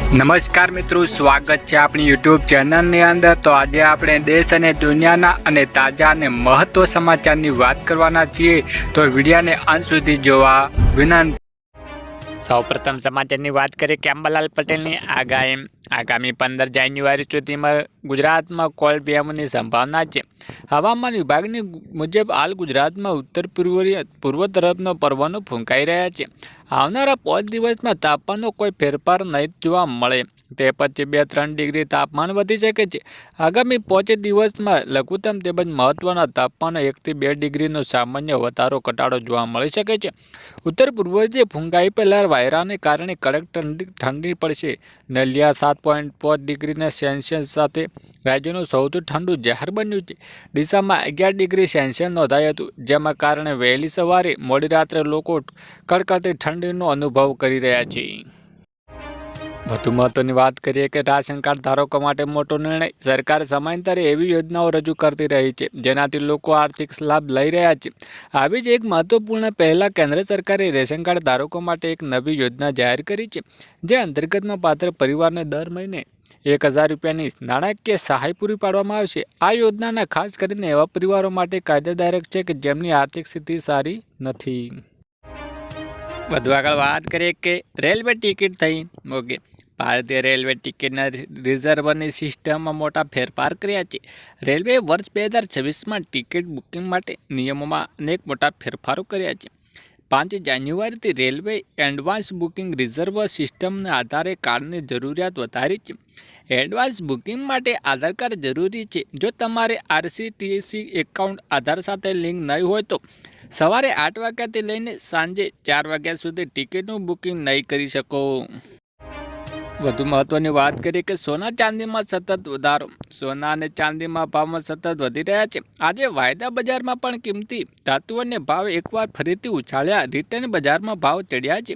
નમસ્કાર મિત્રો, સ્વાગત છે આપણી યુટ્યુબ ચેનલની અંદર। તો આજે આપણે દેશ અને દુનિયાના અને તાજા અને મહત્વ સમાચારની વાત કરવાના છીએ, તો વિડીયોને અંત સુધી જોવા વિનંતી। સૌપ્રથમ સમાચારની વાત કરીએ કે અંબાલાલ પટેલની આગામી 15 જાન્યુઆરી સુધીમાં ગુજરાતમાં કોલ્ડ વેવની સંભાવના છે। હવામાન વિભાગની મુજબ હાલ ગુજરાતમાં ઉત્તર પૂર્વ તરફનો પવનો ફૂંકાઈ રહ્યા છે। આવનારા 5 દિવસમાં તાપમાનનો કોઈ ફેરફાર નહીં જોવા મળે, તે પછી 2-3 ડિગ્રી તાપમાન વધી શકે છે। આગામી 5 દિવસમાં લઘુત્તમ તેમજ મહત્વના તાપમાનમાં 1 થી 2 ડિગ્રીનો સામાન્ય વધારો ઘટાડો જોવા મળી શકે છે। ઉત્તર પૂર્વથી ફૂંકાઈ પહેલા વાયરાને કારણે કડક ઠંડી પડશે। નલિયા 7.5 ડિગ્રી સેલ્સિયસ સાથે રાજ્યનું સૌથી ઠંડુ શહેર બન્યું છે। ડીસામાં 11 ડિગ્રી સેલ્સિયસ નોંધાયું હતું, જેના કારણે વહેલી સવારે મોડી રાત્રે લોકો કડકડતી ઠંડીનો અનુભવ કરી રહ્યા છે। વધુ મહત્વની વાત કરીએ કે રાશન કાર્ડ ધારકો માટે મોટો નિર્ણય। સરકાર સમયાંતરે એવી યોજનાઓ રજૂ કરતી રહી છે જેનાથી લોકો આર્થિક લાભ લઈ રહ્યા છે। આવી જ એક મહત્વપૂર્ણ પહેલા કેન્દ્ર સરકારે રેશન કાર્ડ ધારકો માટે એક નવી યોજના જાહેર કરી છે, જે અંતર્ગતમાં પાત્ર પરિવારને દર મહિને 1000 રૂપિયાની નાણાકીય સહાય પૂરી પાડવામાં આવશે। આ યોજનાના ખાસ કરીને એવા પરિવારો માટે કાયદેદારક છે કે જેમની આર્થિક સ્થિતિ સારી નથી। વધુ આગળ વાત કરીએ કે રેલવે ટિકિટ થઈ મોંઘી। ભારતીય રેલવે ટિકિટના રિઝર્વની સિસ્ટમમાં મોટા ફેરફાર કર્યા છે। રેલવેએ વર્ષ 2026માં ટિકિટ બુકિંગ માટે નિયમોમાં અનેક મોટા ફેરફારો કર્યા છે। 5 જાન્યુઆરીથી રેલવે એડવાન્સ બુકિંગ રિઝર્વ સિસ્ટમના આધારે કાર્ડની જરૂરિયાત વધારી છે। એડવાન્સ બુકિંગ માટે આધાર કાર્ડ જરૂરી છે। જો તમારે આરસીટીસી એકાઉન્ટ આધાર સાથે લિંક નહીં હોય તો સવારે 8 વાગ્યાથી લઈને સાંજે 4 વાગ્યા સુધી ટિકિટનું બુકિંગ નહીં કરી શકો। વધુ મહત્વની વાત કરીએ કે સોના ચાંદીમાં સતત વધારો। સોના અને ચાંદીમાં ભાવમાં સતત વધી રહ્યા છે। આજે વાયદા બજારમાં પણ કિંમતી ધાતુઓને ભાવ એકવાર ફરીથી ઉછાળ્યા। રિટેલ બજારમાં ભાવ ચડ્યા છે।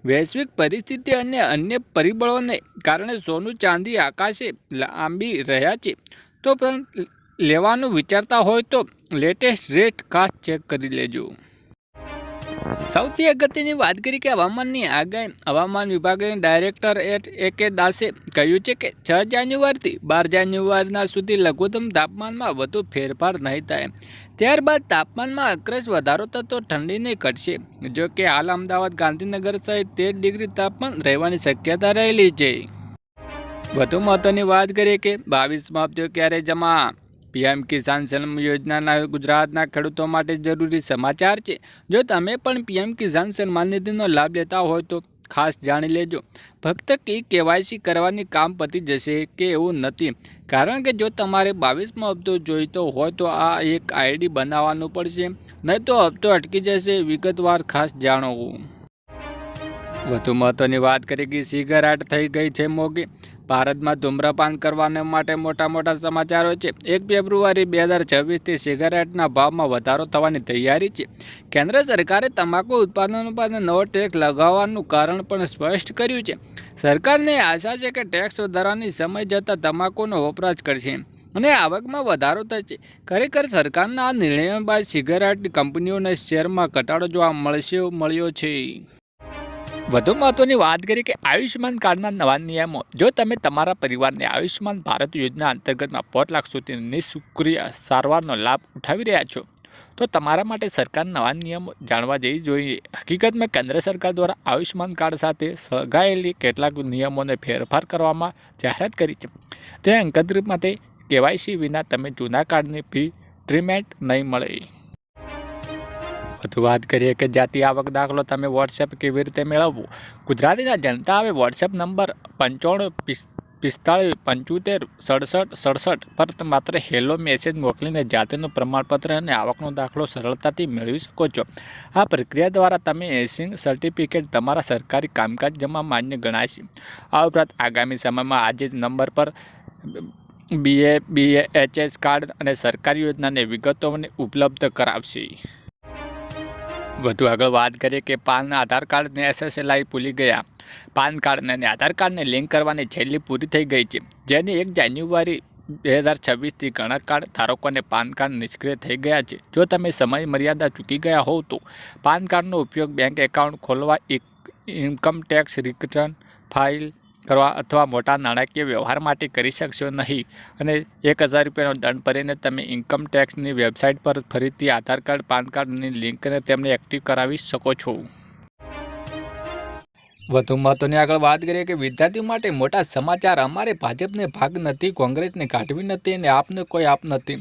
વૈશ્વિક પરિસ્થિતિ અને અન્ય પરિબળોને કારણે સોનું ચાંદી આકાશે લાંબી રહ્યા છે, તો પણ લેવાનું વિચારતા હોય તો લેટેસ્ટ રેટ ખાસ ચેક કરી લેજો। સૌથી અગત્યની વાત કરી કે હવામાનની આગાહી। હવામાન વિભાગના ડાયરેક્ટર A.K. દાસે કહ્યું છે કે 6 જાન્યુઆરીથી 12 જાન્યુઆરીના સુધી લઘુત્તમ તાપમાનમાં વધુ ફેરફાર નહીં થાય। ત્યારબાદ તાપમાનમાં અક્રશ વધારો થતો ઠંડી નહીં ઘટશે। જો કે હાલ અમદાવાદ, ગાંધીનગર સહિત 13 ડિગ્રી તાપમાન રહેવાની શક્યતા રહેલી છે। વધુ મહત્વની વાત કરીએ કે 22મો હપ્તો ક્યારે જમા। પીએમ કિસાન સન્માન યોજનાના ગુજરાતના ખેડૂતો માટે જરૂરી સમાચાર છે। જો તમે પણ પીએમ કિસાન સન્માન નિધિનો લાભ લેતા હોય તો ખાસ જાણી લેજો। ફક્ત કેવાયસી કરવાની કામ પતી જશે કે એવું નથી, કારણ કે જો તમારે 22મો હપ્તો જોઈતો હોય તો આ એક આઈડી બનાવવાનું પડશે, નહીં તો હપ્તો અટકી જશે। વિગતવાર ખાસ જાણો। વધુ મહત્વની વાત કરીએ કે સિગારેટ થઈ ગઈ છે મોંઘી। ભારતમાં ધૂમ્રપાન કરવા માટે મોટા સમાચારો છે। 1 ફેબ્રુઆરી 2026થી સિગારેટના ભાવમાં વધારો થવાની તૈયારી છે। કેન્દ્ર સરકારે તમાકુ ઉત્પાદનો પર નવો ટેક્સ લગાવવાનું કારણ પણ સ્પષ્ટ કર્યું છે। સરકારને આશા છે કે ટેક્સ વધારવાની સમય જતાં તમાકુનો વપરાશ કરશે અને આવકમાં વધારો થશે। ખરેખર સરકારના આ નિર્ણય બાદ સિગારેટ કંપનીઓના શેરમાં ઘટાડો જોવા મળ્યો છે। વધુ મહત્વની વાત કરીએ કે આયુષ્યમાન કાર્ડના નવા નિયમો। જો તમે તમારા પરિવારને આયુષ્યમાન ભારત યોજના અંતર્ગતમાં 5 લાખ સુધીની નિઃશુલ્ક સારવારનો લાભ ઉઠાવી રહ્યા છો, તો તમારા માટે સરકારના નવા નિયમો જાણવા જેવી જોઈએ। હકીકતમાં કેન્દ્ર સરકાર દ્વારા આયુષ્યમાન કાર્ડ સાથે સળગાયેલી કેટલાક નિયમોને ફેરફાર કરવામાં જાહેરાત કરી છે। તે અંતર્ગત માટે કેવાયસી વિના તમે જૂના કાર્ડની ફી ટ્રીટમેન્ટ નહીં મળે। વધુ વાત કરીએ કે જાતિ આવક દાખલો તમે વોટ્સએપ કેવી રીતે મેળવવો। ગુજરાતીના જનતા હવે વોટ્સએપ નંબર 9545756767 પર માત્ર હેલો મેસેજ મોકલીને જાતિનું પ્રમાણપત્ર અને આવકનો દાખલો સરળતાથી મેળવી શકો છો। આ પ્રક્રિયા દ્વારા તમે એસિંગ સર્ટિફિકેટ તમારા સરકારી કામકાજ જમા માન્ય ગણાશે। આ ઉપરાંત આગામી સમયમાં આજે નંબર પર BHS કાર્ડ અને સરકારી યોજનાની વિગતોને ઉપલબ્ધ કરાવશે। વધુ આગળ વાત કરીએ કે પાન આધાર કાર્ડને SSLI ભૂલી ગયા। પાન કાર્ડ અને આધાર કાર્ડને લિંક કરવાની છેલ્લી પૂરી થઈ ગઈ છે, જેની 1 જાન્યુઆરી 2026થી ઘણા કાર્ડ ધારકોને પાન કાર્ડ નિષ્ક્રિય થઈ ગયા છે। જો તમે સમય મર્યાદા ચૂકી ગયા હોવ તો પાન કાર્ડનો ઉપયોગ બેંક એકાઉન્ટ ખોલવા, ઇન્કમ ટેક્સ રિટર્ન ફાઇલ કરવા અથવા મોટા નાણાકીય વ્યવહાર માટે કરી શકશો નહીં અને 1000 રૂપિયાનો દંડ ભરીને તમે ઇન્કમ ટેક્સની વેબસાઇટ પર ફરીથી આધાર કાર્ડ પાન કાર્ડની લિંકને તેમને એક્ટિવ કરાવી શકો છો। વધુ મહત્વની આગળ વાત કરીએ કે વિદ્યાર્થીઓ માટે મોટા સમાચાર। અમારે ભાજપને ભાગ નથી, કોંગ્રેસને કાઢવી નથી અને આપને કોઈ આપ નથી।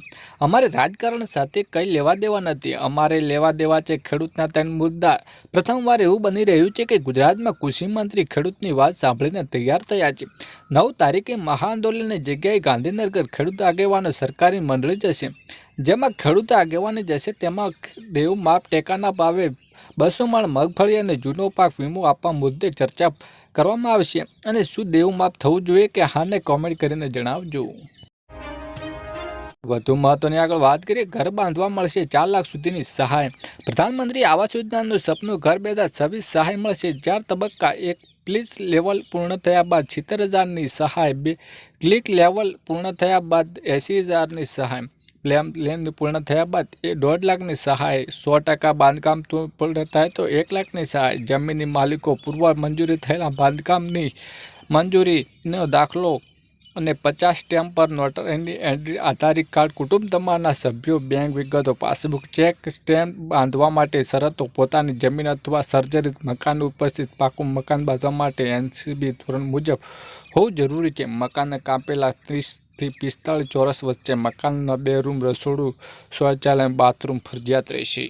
અમારે રાજકારણ સાથે કંઈ લેવા દેવા નથી। અમારે લેવા દેવા છે ખેડૂતના 3 મુદ્દા। પ્રથમવાર એવું બની રહ્યું છે કે ગુજરાતમાં કૃષિ મંત્રી ખેડૂતની વાત સાંભળીને તૈયાર થયા છે। 9 તારીખે મહાઆંદોલનની જગ્યાએ ગાંધીનગર ખેડૂત આગેવાનો સરકારી મંડળી જશે, જેમાં ખેડૂત આગેવાની જશે। તેમાં દેવ માપ ટેકાના ભાવે 200 મણ મગફળી અને જૂનો પાક વીમો આપવા મુદ્દે ચર્ચા કરવામાં આવશે અને શું દેવું માફ થવું જોઈએ કે હાને કોમેન્ટ કરીને જણાવજો। વધુ મહત્વની આગળ વાત કરીએ, ઘર બાંધવા મળશે 4 લાખ સુધીની સહાય। પ્રધાનમંત્રી આવાસ યોજનાનું સપનું ઘર 2026 સહાય મળશે 4 તબક્કા। 1 ક્લિક લેવલ પૂર્ણ થયા બાદ 70,000ની સહાય, 2 ક્લિક લેવલ પૂર્ણ થયા બાદ 80,000ની સહાય, પ્લેન પૂર્ણ થયા બાદ 1.5 લાખની સહાય, 100% બાંધકામ પૂર્ણ થાય તો 1 લાખની સહાય। જમીનની માલિકો પૂર્વ મંજૂરી થયેલા બાંધકામની મંજૂરીનો દાખલો અને 50 સ્ટેમ્પ પર નોટરીની એન્ટ્રી, આધાર કાર્ડ, કુટુંબ તમામના સભ્યો, બેંક વિગતો, પાસબુક, ચેક, સ્ટેમ્પ બાંધવા માટે શરતો, પોતાની જમીન અથવા સર્જરિત મકાન ઉપસ્થિત, પાકું મકાન બાંધવા માટે એનસીબી ધોરણ મુજબ હોવું જરૂરી છે। મકાનને કાપેલા 30 થી 45 ચોરસ વચ્ચે મકાનમાં 2 રૂમ, રસોડું, શૌચાલય, બાથરૂમ ફરજિયાત રહેશે।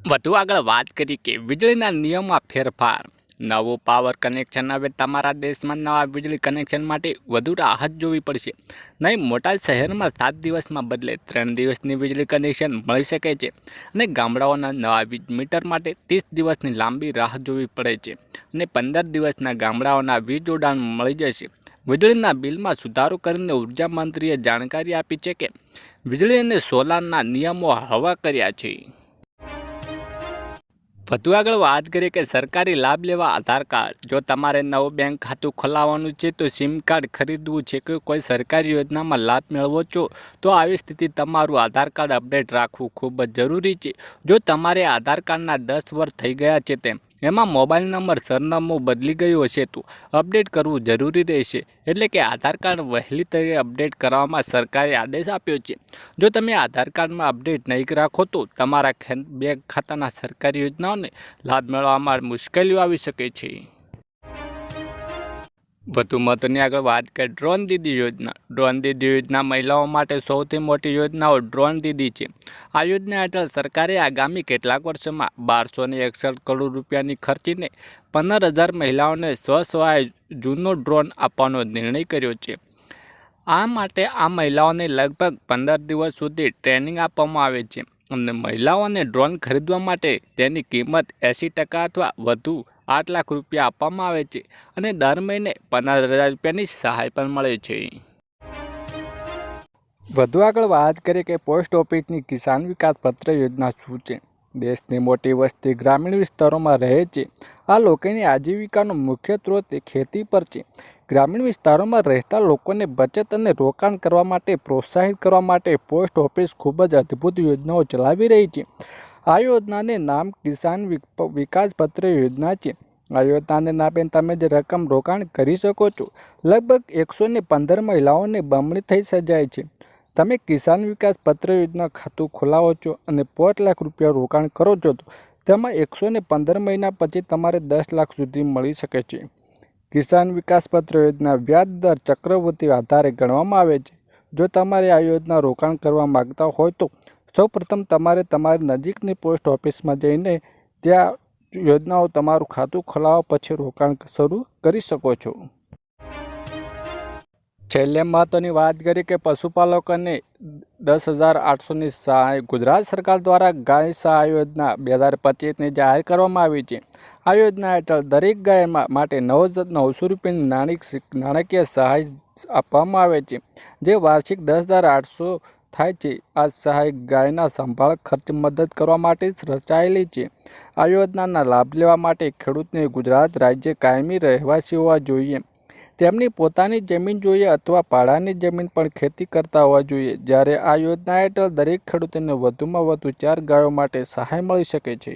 વધુ આગળ વાત કરી કે વીજળીના નિયમમાં ફેરફાર। નવું પાવર કનેક્શન। હવે તમારા દેશમાં નવા વીજળી કનેક્શન માટે વધુ રાહત જોવી પડશે નહીં। મોટા શહેરમાં 7 દિવસમાં બદલે 3 દિવસની વીજળી કનેક્શન મળી શકે છે અને ગામડાઓના નવા વીજ મીટર માટે 30 દિવસની લાંબી રાહ જોવી પડે છે અને 15 દિવસના ગામડાઓના વીજ જોડાણ મળી જશે। વીજળીના બિલમાં સુધારો કરીને ઉર્જા મંત્રીએ જાણકારી આપી છે કે વીજળી અને સોલારના નિયમો હળવા કર્યા છે। વધુ આગળ વાત કરીએ કે સરકારી લાભ લેવા આધાર કાર્ડ। જો તમારે નવું બેંક ખાતું ખોલાવવાનું છે તો સિમ કાર્ડ ખરીદવું છે કે કોઈ સરકારી યોજનામાં લાભ મેળવો છો તો આવી સ્થિતિ તમારું આધાર કાર્ડ અપડેટ રાખવું ખૂબ જ જરૂરી છે। જો તમારે આધાર કાર્ડના 10 વર્ષ થઈ ગયા છે તેમ એમાં મોબાઈલ નંબર સરનામું બદલી ગયું હશે તો અપડેટ કરવું જરૂરી રહેશે। એટલે કે આધાર કાર્ડ વહેલી તકે અપડેટ કરવામાં સરકારે આદેશ આપ્યો છે। જો તમે આધાર કાર્ડમાં અપડેટ નહીં રાખો તો તમારા બેંક ખાતાના સરકારી યોજનાઓને લાભ મેળવવામાં મુશ્કેલીઓ આવી શકે છે। વધુ મહત્વની આગળ વાત કરીએ ડ્રોન દીદી યોજના। ડ્રોન દીદી યોજના મહિલાઓ માટે સૌથી મોટી યોજનાઓ ડ્રોન દીદી છે। આ યોજના હેઠળ સરકારે આગામી કેટલાક વર્ષોમાં 1261 કરોડ રૂપિયાની ખર્ચીને 15,000 મહિલાઓને સ્વસહાય જૂનો ડ્રોન આપવાનો નિર્ણય કર્યો છે। આ માટે આ મહિલાઓને લગભગ 15 દિવસ સુધી ટ્રેનિંગ આપવામાં આવે છે અને મહિલાઓને ડ્રોન ખરીદવા માટે તેની કિંમત 80% અથવા વધુ 8 લાખ રૂપિયા આપવામાં આવે છે અને દર મહિને 15,000 રૂપિયાની સહાય પણ મળે છે। વધુ આગળ વાત કરીએ કે પોસ્ટ ઓફિસની કિસાન વિકાસ પત્ર યોજના શું છે। દેશની મોટી વસ્તી ગ્રામીણ વિસ્તારોમાં રહે છે। આ લોકોની આજીવિકાનો મુખ્ય સ્ત્રોત ખેતી પર છે। ગ્રામીણ વિસ્તારોમાં રહેતા લોકોને બચત અને રોકાણ કરવા માટે પ્રોત્સાહિત કરવા માટે પોસ્ટ ઓફિસ ખૂબ જ અદ્ભુત યોજનાઓ ચલાવી રહી છે। આ યોજનાને નામ કિસાન વિકાસ પત્ર યોજના છે। આ યોજનાને નામે તમે જે રકમ રોકાણ કરી શકો છો લગભગ 115 મહિલાઓને બમણી થઈ જાય છે। તમે કિસાન વિકાસ પત્ર યોજના ખાતું ખોલાવો છો અને 5 લાખ રૂપિયા રોકાણ કરો છો તો તેમાં 115 મહિના પછી તમારે 10 લાખ સુધી મળી શકે છે। કિસાન વિકાસ પત્ર યોજના વ્યાજ દર ચક્રવૃદ્ધિ આધારે ગણવામાં આવે છે। જો તમારે આ યોજના રોકાણ કરવા માગતા હોય તો સૌપ્રથમ તમારે તમારી નજીકની પોસ્ટ ઓફિસમાં જઈને ત્યાં યોજનાઓ તમારું ખાતું ખોલાવવા પછી રોકાણ શરૂ કરી શકો છો। છેલ્લે મહત્વની વાત કરી કે પશુપાલકોને 10,800ની સહાય। ગુજરાત સરકાર દ્વારા ગાય સહાય યોજના 2025ની જાહેર કરવામાં આવી છે। આ યોજના હેઠળ દરેક ગાય માટે 900 રૂપિયાની નાણાકીય સહાય આપવામાં આવે છે, જે વાર્ષિક 10,800 થાય છે। આ સહાય ગાયના સંભાળ ખર્ચ મદદ કરવા માટે રચાયેલી છે। આ યોજનાના લાભ લેવા માટે ખેડૂતને ગુજરાત રાજ્ય કાયમી રહેવાસી હોવા જોઈએ, તેમની પોતાની જમીન જોઈએ અથવા ભાડાની જમીન પણ ખેતી કરતા હોવા જોઈએ। જ્યારે આ યોજના હેઠળ દરેક ખેડૂતોને વધુમાં વધુ 4 ગાયો માટે સહાય મળી શકે છે।